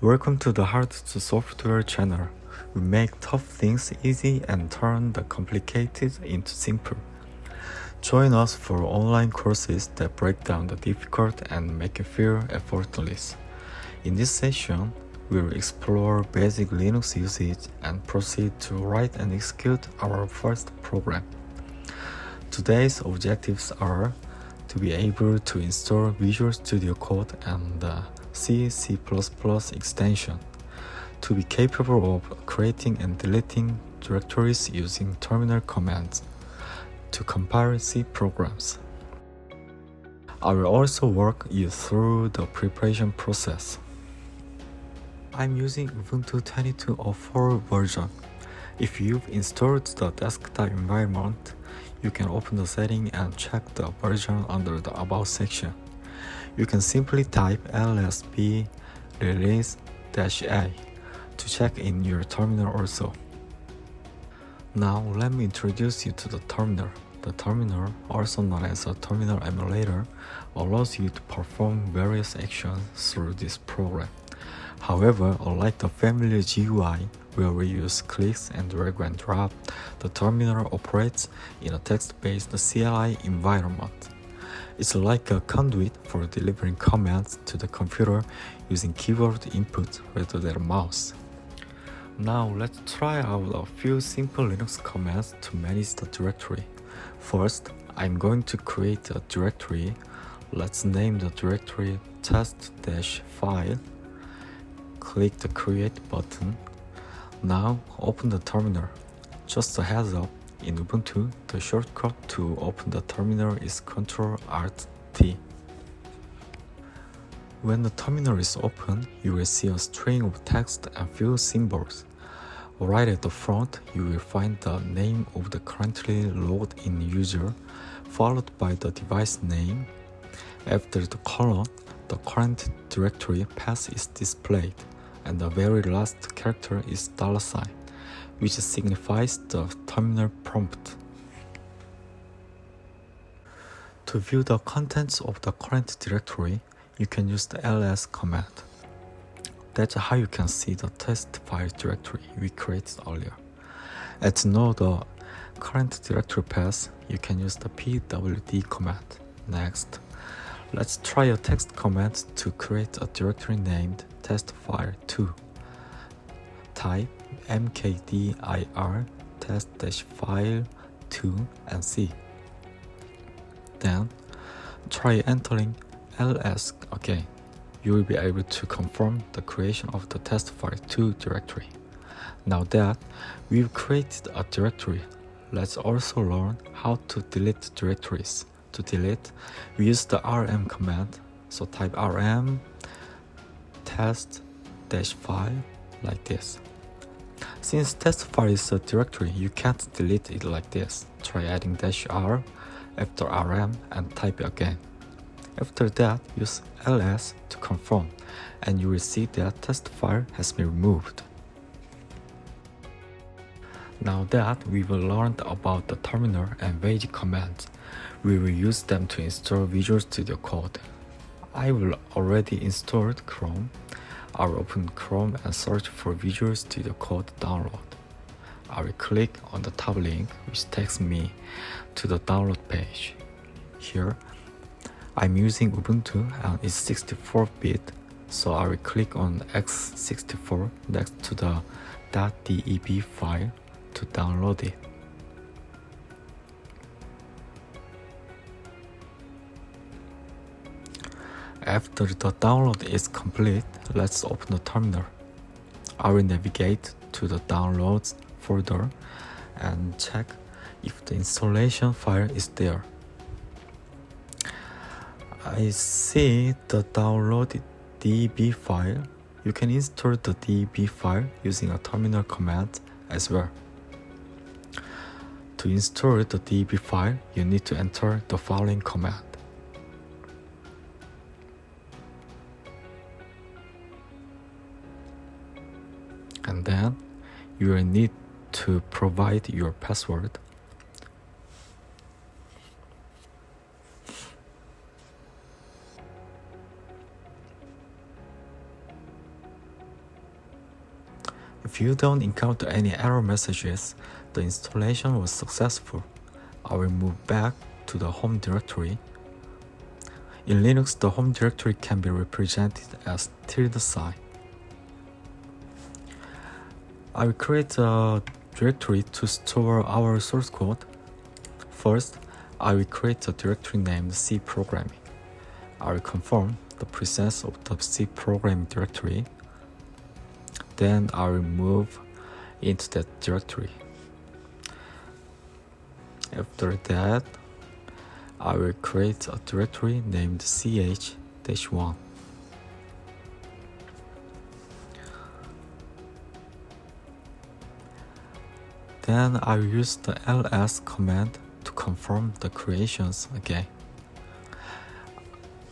Welcome to the Hard to Software channel. We make tough things easy and turn the complicated into simple. Join us for online courses that break down the difficult and make you feel effortless. In this session, we'll explore basic Linux usage and proceed to write and execute our first program. Today's objectives are to be able to install Visual Studio Code and C++ extension, to be capable of creating and deleting directories using terminal commands, to compile C programs. I will also walk you through the preparation process. I'm using Ubuntu 22.04 version. If you've installed the desktop environment, you can open the setting and check the version under the About section. You can simply type lsb release-a to check in your terminal also. Now let me introduce you to the terminal. The terminal, also known as a terminal emulator, allows you to perform various actions through this program. However, unlike the familiar GUI, where we use clicks and drag and drop, the terminal operates in a text-based CLI environment. It's like a conduit for delivering commands to the computer using keyboard input rather than a mouse. Now let's try out a few simple Linux commands to manage the directory. First, I'm going to create a directory. Let's name the directory test-file. Click the Create button. Now open the terminal. Just a heads up, in Ubuntu, the shortcut to open the terminal is Ctrl-Alt-T. When the terminal is open, you will see a string of text and few symbols. Right at the front, you will find the name of the currently logged in user, followed by the device name. After the colon, the current directory path is displayed, and the very last character is $, which signifies the terminal prompt. To view the contents of the current directory, you can use the ls command. That's how you can see the test file directory we created earlier. And to know the current directory path, you can use the pwd command. Next, let's try a text command to create a directory named testfile2. Type mkdir test-file2 and see. Then try entering ls again. You will be able to confirm the creation of the testfile2 directory. Now that we've created a directory, let's also learn how to delete directories. To delete, we use the rm command. So type rm test-file like this. Since test file is a directory, you can't delete it like this. Try adding -r after rm and type it again. After that, use ls to confirm, and you will see that test file has been removed. Now that we've learned about the terminal and basic commands, we will use them to install Visual Studio Code. I will already installed Chrome. I will open Chrome and search for Visual Studio Code download. I will click on the top link, which takes me to the download page. Here, I'm using Ubuntu and it's 64-bit, so I will click on x64 next to the .deb file to download it. After the download is complete, let's open the terminal. I will navigate to the Downloads folder and check if the installation file is there. I see the downloaded deb file. You can install the deb file using a terminal command as well. To install the deb file, you need to enter the following command. And then you will need to provide your password. If you don't encounter any error messages, the installation was successful. I will move back to the home directory. In Linux, the home directory can be represented as tilde-sign. I will create a directory to store our source code. First, I will create a directory named C Programming. I will confirm the presence of the C Programming directory. Then I will move into that directory. After that, I will create a directory named ch-1. Then I will use the ls command to confirm the creations again.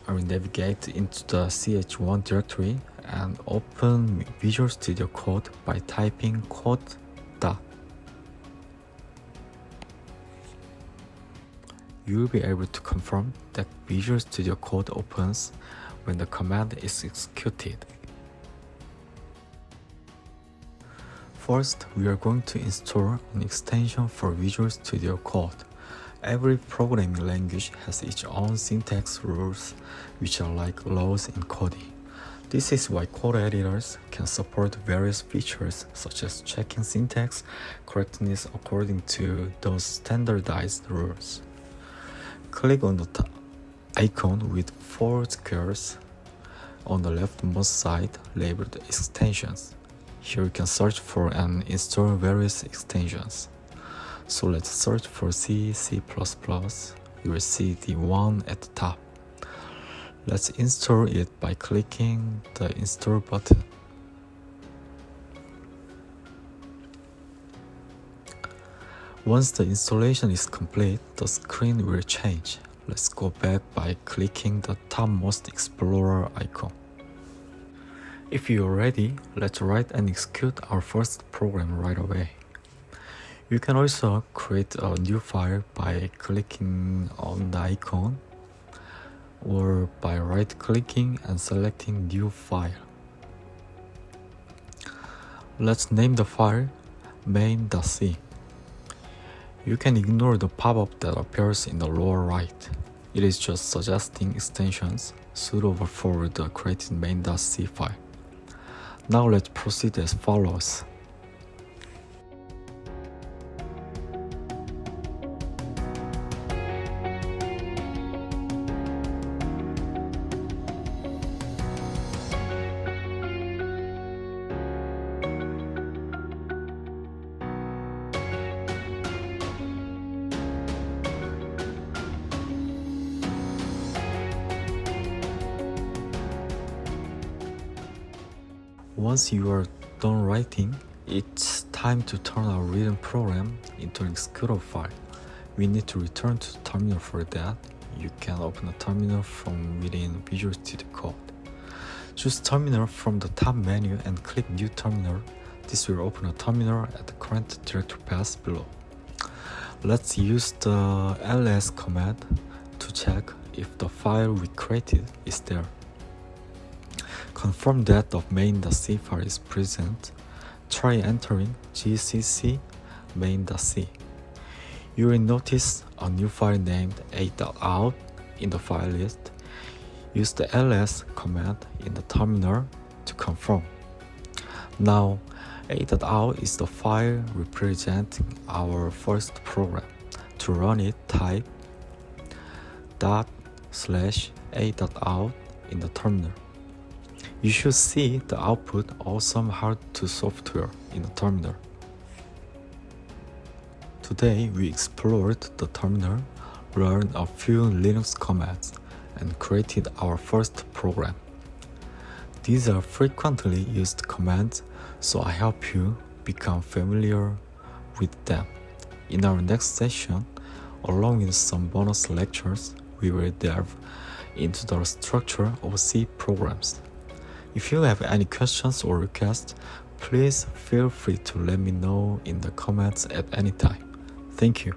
I will navigate into the ch1 directory and open Visual Studio Code by typing code dot. You will be able to confirm that Visual Studio Code opens when the command is executed. First, we are going to install an extension for Visual Studio Code. Every programming language has its own syntax rules, which are like laws in coding. This is why code editors can support various features such as checking syntax correctness according to those standardized rules. Click on the icon with 4 squares on the leftmost side labeled extensions. Here you can search for and install various extensions. So let's search for C, C++. You will see the one at the top. Let's install it by clicking the install button. Once the installation is complete, the screen will change. Let's go back by clicking the topmost Explorer icon. If you are ready, let's write and execute our first program right away. You can also create a new file by clicking on the icon or by right-clicking and selecting New File. Let's name the file main.c. You can ignore the pop-up that appears in the lower right. It is just suggesting extensions suitable for the created main.c file. Now let's proceed as follows. Once you are done writing, it's time to turn our written program into an executable file. We need to return to the terminal for that. You can open a terminal from within Visual Studio Code. Choose terminal from the top menu and click New Terminal. This will open a terminal at the current directory path below. Let's use the ls command to check if the file we created is there. Confirm that the main.c file is present. Try entering gcc main.c. You will notice a new file named a.out in the file list. Use the ls command in the terminal to confirm. Now, a.out is the file representing our first program. To run it, type /a.out in the terminal. You should see the output Awesome How-To Software in the terminal. Today we explored the terminal, learned a few Linux commands, and created our first program. These are frequently used commands, so I hope you become familiar with them. In our next session, along with some bonus lectures, we will delve into the structure of C programs. If you have any questions or requests, please feel free to let me know in the comments at any time. Thank you.